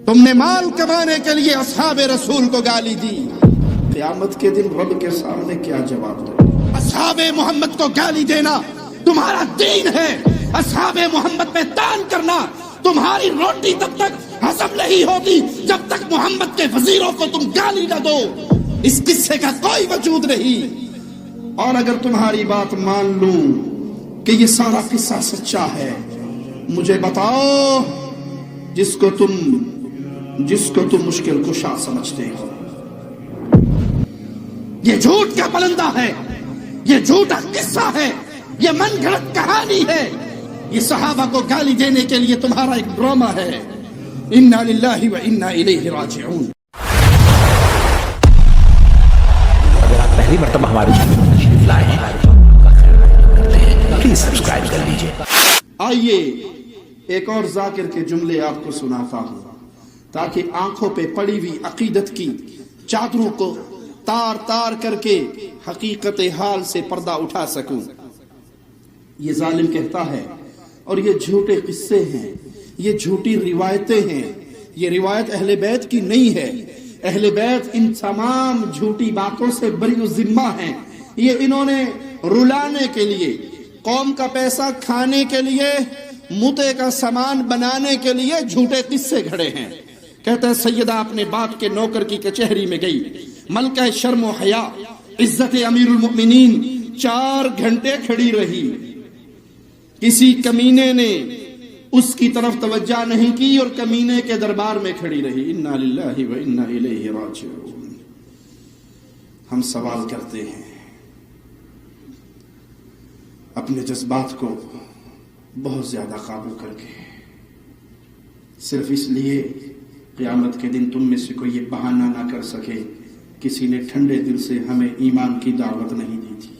تم نے مال کمانے کے لیے اصحاب رسول کو گالی دی، قیامت کے دن رب کے سامنے کیا جواب دو؟ اصحاب محمد کو گالی دینا تمہارا دین ہے، اصحاب محمد پہ تان کرنا تمہاری روٹی تب تک ہضم نہیں ہوتی جب تک محمد کے وزیروں کو تم گالی نہ دو۔ اس قصے کا کوئی وجود نہیں۔ اور اگر تمہاری بات مان لوں کہ یہ سارا قصہ سچا ہے، مجھے بتاؤ جس کو تم مشکل کشا سمجھتے ہو، یہ جھوٹ کا پلندہ ہے، یہ جھوٹا قصہ ہے، یہ من گھڑت کہانی ہے، یہ صحابہ کو گالی دینے کے لیے تمہارا ایک ڈرامہ ہے۔ انا للہ و انا الیہ راجعون۔ اگر آپ پہلی مرتبہ ہمارے چینل پر تشریف لائے ہیں پلیز سبسکرائب کر لیجیے۔ آئیے ایک اور ذاکر کے جملے آپ کو سناتا ہوں تاکہ آنکھوں پہ پڑی ہوئی عقیدت کی چادروں کو تار تار کر کے حقیقت حال سے پردہ اٹھا سکوں۔ یہ ظالم کہتا ہے، اور یہ جھوٹے قصے ہیں، یہ جھوٹی روایتیں ہیں، یہ روایت اہل بیت کی نہیں ہے، اہل بیت ان تمام جھوٹی باتوں سے بری ذمہ ہیں۔ یہ انہوں نے رلانے کے لیے، قوم کا پیسہ کھانے کے لیے، متے کا سامان بنانے کے لیے جھوٹے قصے گھڑے ہیں۔ کہتا ہے سیدہ اپنے باپ کے نوکر کی کچہری میں گئی، ملکہ شرم و حیا عزت امیر المؤمنین 4 گھنٹے کھڑی رہی، کسی کمینے نے اس کی طرف توجہ نہیں کی اور کمینے کے دربار میں کھڑی رہی۔ انا للہ و انا الیہ راجعون۔ ہم سوال کرتے ہیں، اپنے جذبات کو بہت زیادہ قابو کر کے، صرف اس لیے قیامت کے دن تم میں سے کوئی یہ بہانہ نہ کر سکے کسی نے ٹھنڈے دل سے ہمیں ایمان کی دعوت نہیں دی تھی،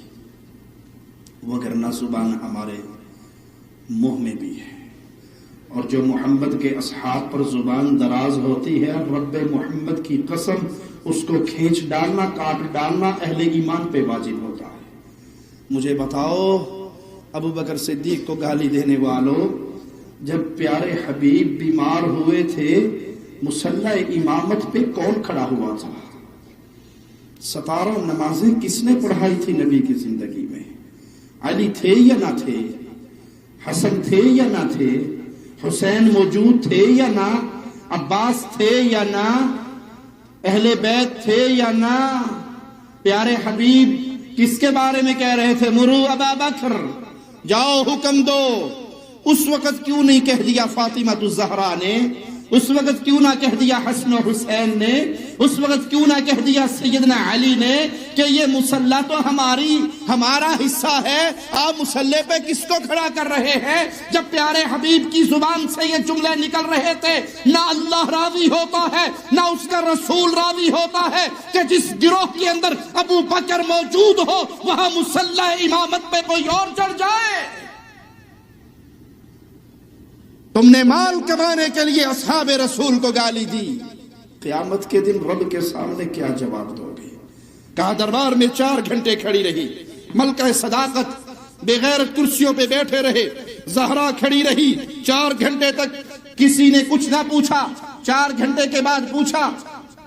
وگرنہ زبان ہمارے منہ میں بھی ہے، اور جو محمد کے اصحاب پر زبان دراز ہوتی ہے، رب محمد کی قسم اس کو کھینچ ڈالنا، کاٹ ڈالنا اہل ایمان پہ واجب ہوتا ہے۔ مجھے بتاؤ ابو بکر صدیق کو گالی دینے والوں، جب پیارے حبیب بیمار ہوئے تھے مصلی امامت پہ کون کھڑا ہوا تھا؟ 17 نمازیں کس نے پڑھائی تھی نبی کی زندگی میں؟ علی تھے یا نہ تھے؟ حسن تھے یا نہ تھے؟ حسین موجود تھے یا نہ؟ عباس تھے یا نہ؟ اہل بیت تھے یا نہ؟ پیارے حبیب کس کے بارے میں کہہ رہے تھے؟ مرو ابا بکر، جاؤ حکم دو۔ اس وقت کیوں نہیں کہہ دیا فاطمہ الزہرا نے؟ اس وقت کیوں نہ کہہ دیا حسن و حسین نے؟ اس وقت کیوں نہ کہہ دیا سیدنا علی نے کہ یہ مصلی تو ہمارا حصہ ہے؟ آپ مصلی پہ کس کو کھڑا کر رہے ہیں؟ جب پیارے حبیب کی زبان سے یہ جملے نکل رہے تھے، نہ اللہ راضی ہوتا ہے نہ اس کا رسول راضی ہوتا ہے کہ جس گروہ کے اندر ابو بکر موجود ہو وہاں مصلی امامت پہ کوئی اور چڑھ جائے۔ تم نے مال کمانے کے لیے اصحاب رسول کو گالی دی، قیامت کے دن رب کے سامنے کیا جواب دو گے؟ کہا دربار میں 4 گھنٹے کھڑی رہی، ملکہ صداقت بغیر کرسیوں پہ بیٹھے رہے، زہرا کھڑی رہی 4 گھنٹے تک، کسی نے کچھ نہ پوچھا۔ 4 گھنٹے کے بعد پوچھا،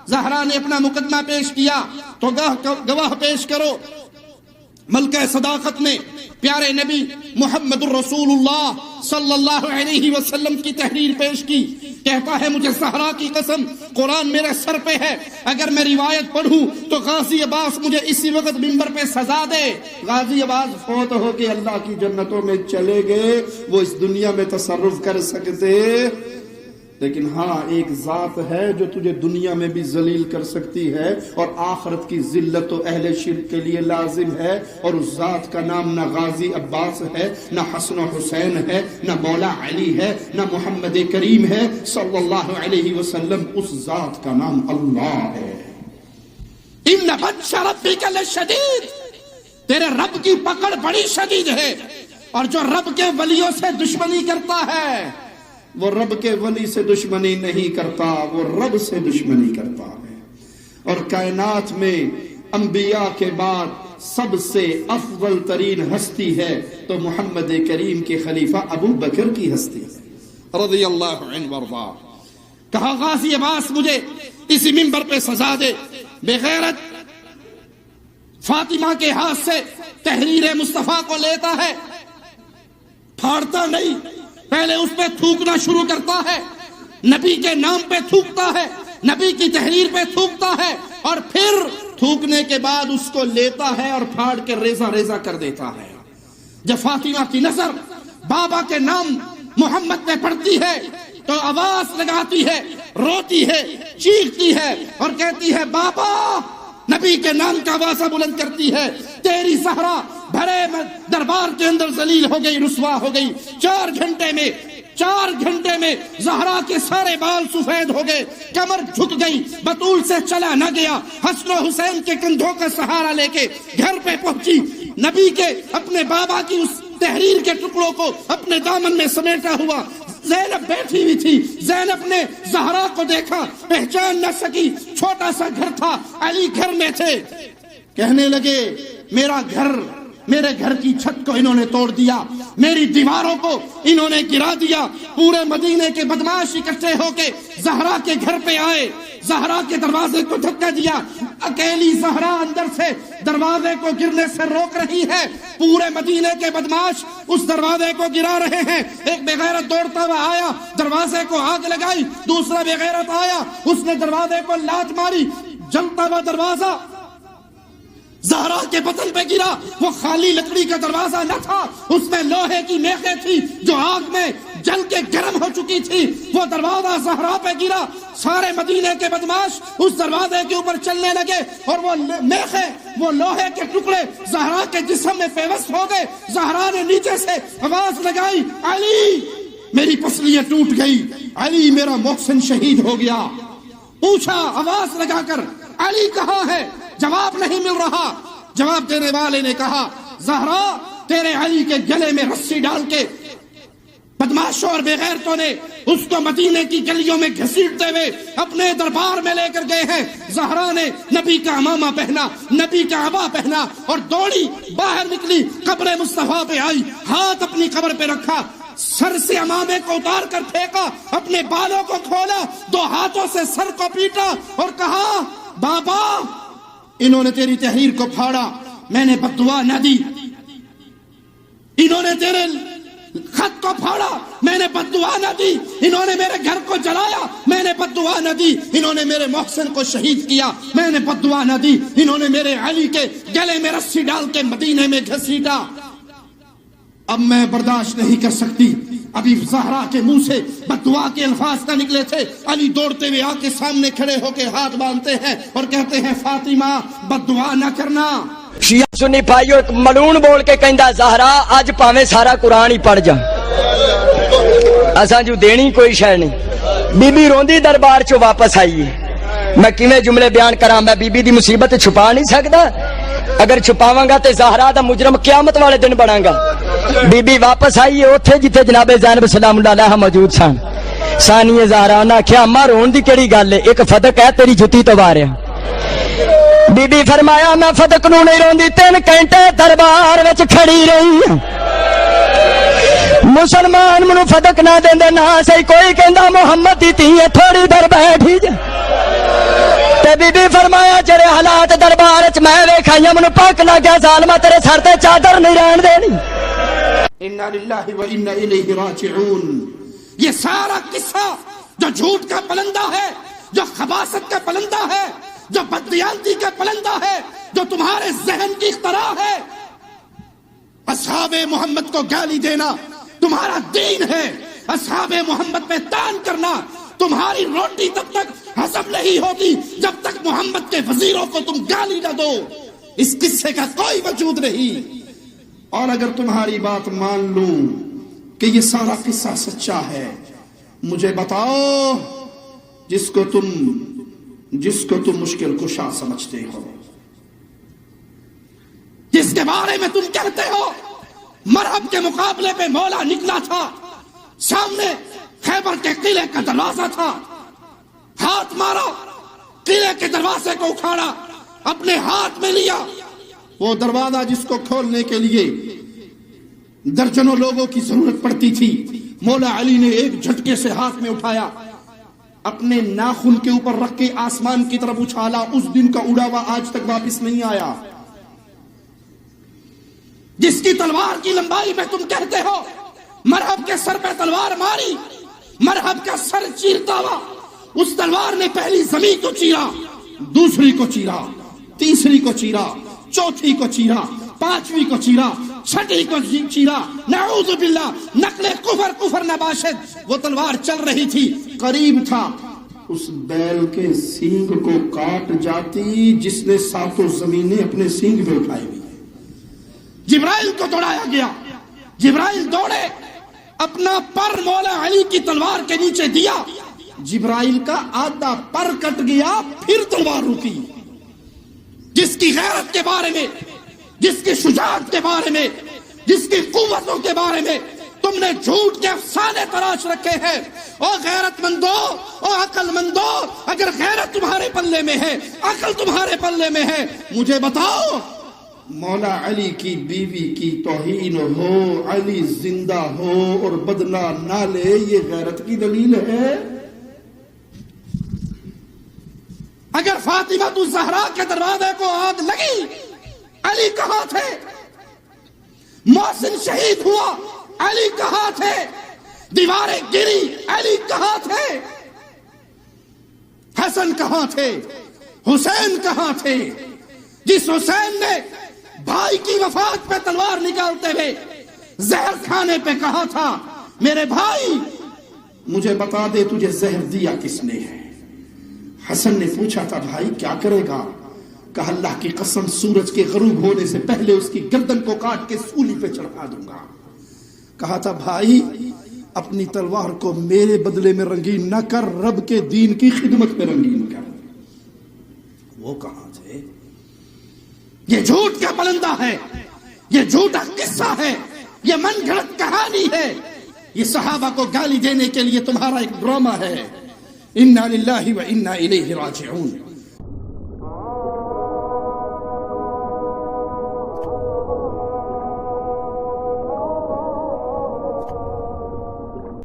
زہرا نے اپنا مقدمہ پیش کیا تو گواہ پیش کرو۔ ملکہ صداقت نے پیارے نبی محمد الرسول اللہ صلی اللہ علیہ وسلم کی تحریر پیش کی۔ کہتا ہے مجھے زہرا کی قسم، قرآن میرے سر پہ ہے، اگر میں روایت پڑھوں تو غازی عباس مجھے اسی وقت منبر پہ سزا دے۔ غازی عباس فوت ہو کے اللہ کی جنتوں میں چلے گئے، وہ اس دنیا میں تصرف کر سکتے، لیکن ہاں ایک ذات ہے جو تجھے دنیا میں بھی ذلیل کر سکتی ہے اور آخرت کی ذلت تو اہل شرک کے لیے لازم ہے، اور اس ذات کا نام نہ غازی عباس ہے، نہ حسن و حسین ہے، نہ مولا علی ہے، نہ محمد کریم ہے صلی اللہ علیہ وسلم، اس ذات کا نام اللہ ہے۔ ان بطش ربک لشدید، تیرے رب کی پکڑ بڑی شدید ہے، اور جو رب کے ولیوں سے دشمنی کرتا ہے وہ رب کے ولی سے دشمنی نہیں کرتا، وہ رب سے دشمنی کرتا ہے۔ اور کائنات میں انبیاء کے بعد سب سے افضل ترین ہستی ہے تو محمد کریم کے خلیفہ ابو بکر کی ہستی ہے رضی اللہ عنہ وارضاہ۔ کہا غازی عباس مجھے اسی منبر پہ سزا دے. بے غیرت فاطمہ کے ہاتھ سے تحریر مصطفیٰ کو لیتا ہے، پھاڑتا نہیں، پہلے اس پہ تھوکنا شروع کرتا ہے، نبی کے نام پہ تھوکتا ہے، نبی کی تحریر پہ تھوکتا ہے، اور پھر تھوکنے کے بعد اس کو لیتا ہے اور پھاڑ کے ریزہ ریزہ کر دیتا ہے. جب فاطمہ کی نظر بابا کے نام محمد پہ پڑتی ہے تو آواز لگاتی ہے، روتی ہے، چیختی ہے اور کہتی ہے بابا. نبی کے نام کا آوازہ بلند کرتی ہے. تیری زہرا بھرے دربار کے اندر ذلیل ہو گئی، رسوا ہو گئی. 4 گھنٹے میں زہرا کے سارے بال سفید ہو گئے، کمر جھک گئی، بطول سے چلا نہ گیا. حسن و حسین کے کندھوں کا سہارا لے کے گھر پہ پہنچی، نبی کے اپنے بابا کی اس تحریر کے ٹکڑوں کو اپنے دامن میں سمیٹا ہوا. زینب بیٹھی ہوئی تھی. زینب نے زہرا کو دیکھا، پہچان نہ سکی. چھوٹا سا گھر تھا، علی گھر میں تھے. کہنے لگے میرے گھر کی چھت کو انہوں نے توڑ دیا، میری دیواروں کو انہوں نے گرا دیا. پورے مدینے کے بدماش اکٹھے ہو کے زہرا کے گھر پہ آئے، زہرا کے دروازے کو دھکا دیا. اکیلی زہرا اندر سے دروازے کو گرنے سے روک رہی ہے. پورے مدینے کے بدماش اس دروازے کو گرا رہے ہیں. ایک بے غیرت دوڑتا ہوا آیا، دروازے کو آگ لگائی. دوسرا بے غیرت آیا، اس نے دروازے کو لات ماری. جلتا ہوا دروازہ زہرا کے بدن پہ گرا. وہ خالی لکڑی کا دروازہ نہ تھا، اس میں لوہے کی میخیں تھی جو آگ میں جل کے گرم ہو چکی تھی. وہ دروازہ زہرا پہ گرا. سارے مدینے کے بدماش اس دروازے کے اوپر چلنے لگے اور وہ میخیں، وہ لوہے کے ٹکڑے زہرا کے جسم میں پیوست ہو گئے. زہرا نے نیچے سے آواز لگائی، علی میری پسلیاں ٹوٹ گئی، علی میرا محسن شہید ہو گیا. پوچھا آواز لگا کر، علی کہاں ہے؟ جواب نہیں مل رہا. جواب دینے والے نے کہا، زہرا تیرے علی کے گلے میں رسی ڈال کے بدماشوں اور بے غیرتوں نے اس کو مدینے کی گلیوں میں گھسیٹتے ہوئے اپنے دربار میں لے کر گئے ہیں. زہرا نے نبی کا عمامہ پہنا، نبی کا عبا پہنا اور دوڑی باہر نکلی، قبر مصطفیٰ پہ آئی، ہاتھ اپنی قبر پہ رکھا، سر سے عمامے کو اتار کر پھینکا، اپنے بالوں کو کھولا، 2 ہاتھوں سے سر کو پیٹا اور کہا، بابا انہوں نے تیری تحریر کو پھاڑا، میں نے بد دعا نہ دی. انہوں نے تیرے خط کو پھاڑا، میں نے بد دعا نہ دی. انہوں نے میرے گھر کو جلایا، میں نے بد دعا نہ دی. انہوں نے میرے محسن کو شہید کیا، میں نے بد دعا نہ دی. انہوں نے میرے علی کے گلے میں رسی ڈال کے مدینے میں گھسیٹا. اب میں برداشت نہیں کر سکتی. ابھی زہرا کے منہ سے بد دعا کے الفاظ نہ نکلے تھے. علی دوڑتے ہوئے آ کے سامنے کھڑے ہو کے ہاتھ باندھتے ہیں اور کہتے ہیں، فاطمہ بد دعا نہ کرنا. شیعہ سنی بھائیو ایک ملون بول کے کہندا، زہرا اج پاویں سارا قرآن ہی پڑھ جا، اساں جو دینی کوئی شے نہیں. بی بی روندی دربار چو واپس آئی ہے. میں کیویں جملے بیان کراں؟ میں بی بی دی مصیبت چھپا نہیں سکدا. اگر چھپاواں گا تے زہرا دا مجرم قیامت والے دن بناں گا. بی بی واپس آئی ہے اوتھے جتھے جناب زینب سلام اللہ علیہا موجود سن. ثانی زہرا نے آکھیا، اماں رون دی کیڑی گل ہے، ایک فدق ہے تیری جُتی تو واریا. بی بی فرمایا، میں فدق نو نہیں روندی، 3 گھنٹے دربار وچ کھڑی رہی. مسلمان منو فدق نہ دیندے نہ صحیح، کوئی کہندا محمد دی تھی ہے، تھوڑی دیر بیٹھی جا. تے بی بی فرمایا، جڑے حالات دربار وچ میں ویکھائیاں منو پاک نہ گیا، ظالما تیرے سر تے چادر نہیں رہن دینی. انا للہ و انا الیہ راجعون. یہ سارا قصہ جو جھوٹ کا پلندہ ہے، جو خباثت کا پلندہ ہے، جو بددیانتی کا پلندہ ہے، جو تمہارے ذہن کی اختراع ہے، اصحاب محمد کو گالی دینا تمہارا دین ہے. اصحاب محمد پہ تان کرنا. تمہاری روٹی تب تک ہضم نہیں ہوگی جب تک محمد کے وزیروں کو تم گالی نہ دو. اس قصے کا کوئی وجود نہیں. اور اگر تمہاری بات مان لوں کہ یہ سارا قصہ سچا ہے، مجھے بتاؤ جس کو تم مشکل کشا سمجھتے ہو، جس کے بارے میں تم کہتے ہو مرحب کے مقابلے پہ مولا نکلا تھا، سامنے خیبر کے قلعے کا دروازہ تھا، ہاتھ مارا، قلعے کے دروازے کو اکھاڑا، اپنے ہاتھ میں لیا. وہ دروازہ جس کو کھولنے کے لیے درجنوں لوگوں کی ضرورت پڑتی تھی، مولا علی نے ایک جھٹکے سے ہاتھ میں اٹھایا. اپنے ناخن کے اوپر رکھ کے آسمان کی طرف اچھالا، اس دن کا اڑا ہوا آج تک واپس نہیں آیا۔ جس کی تلوار کی لمبائی میں تم کہتے ہو مرحب کے سر پہ تلوار ماری، مرحب کا سر چیرتا ہوا، اس تلوار نے پہلی زمین کو چیرا، دوسری کو چیرا، تیسری کو چیرا، چوتھی کو چیرا، پانچویں کو چیرا، چھٹی کو چیرا، نعوذ باللہ، نقل کفر نباشد۔ وہ تلوار چل رہی تھی، قریب تھا اس بیل کے سینگ کو کاٹ جاتی جس نے ساتوں زمینیں اپنے سینگ میں اٹھائی ہوئی۔ جبرائیل کو دوڑایا گیا، جبرائیل دوڑے، اپنا پر مولا علی کی تلوار کے نیچے دیا، جبرائیل کا آدھا پر کٹ گیا، پھر تلوار رکی۔ جس کی غیرت کے بارے میں، جس کی شجاعت کے بارے میں، جس کی قوتوں کے بارے میں تم نے جھوٹ کے افسانے تراش رکھے ہیں، او غیرت مندو، او عقل مندو، اگر غیرت تمہارے پلے میں ہے، عقل تمہارے پلے میں ہے، مجھے بتاؤ مولا علی کی بیوی کی توہین ہو، علی زندہ ہو اور بدلہ نہ لے، یہ غیرت کی دلیل ہے؟ اگر فاطمہ الزہرا کے دروازے کو آگ لگی، علی کہاں تھے؟ محسن شہید ہوا، علی کہاں تھے؟ دیواریں گری، علی کہاں تھے؟ حسن کہاں تھے؟ حسین کہاں تھے؟ جس حسین نے بھائی کی وفات پہ تلوار نکالتے ہوئے زہر کھانے پہ کہا تھا میرے بھائی مجھے بتا دے تجھے زہر دیا کس نے ہے؟ حسن نے پوچھا تھا بھائی کیا کرے گا؟ کہا اللہ کی قسم سورج کے غروب ہونے سے پہلے اس کی گردن کو کاٹ کے سولی پہ چڑھا دوں گا۔ کہا تھا بھائی اپنی تلوار کو میرے بدلے میں رنگین نہ کر، رب کے دین کی خدمت میں رنگین کر۔ وہ کہاں تھے؟ یہ جھوٹ کا پلندہ ہے، یہ جھوٹا قصہ ہے، یہ من گھڑت کہانی ہے، یہ صحابہ کو گالی دینے کے لیے تمہارا ایک ڈرامہ ہے۔ انا للہ و انا الیہ راجعون۔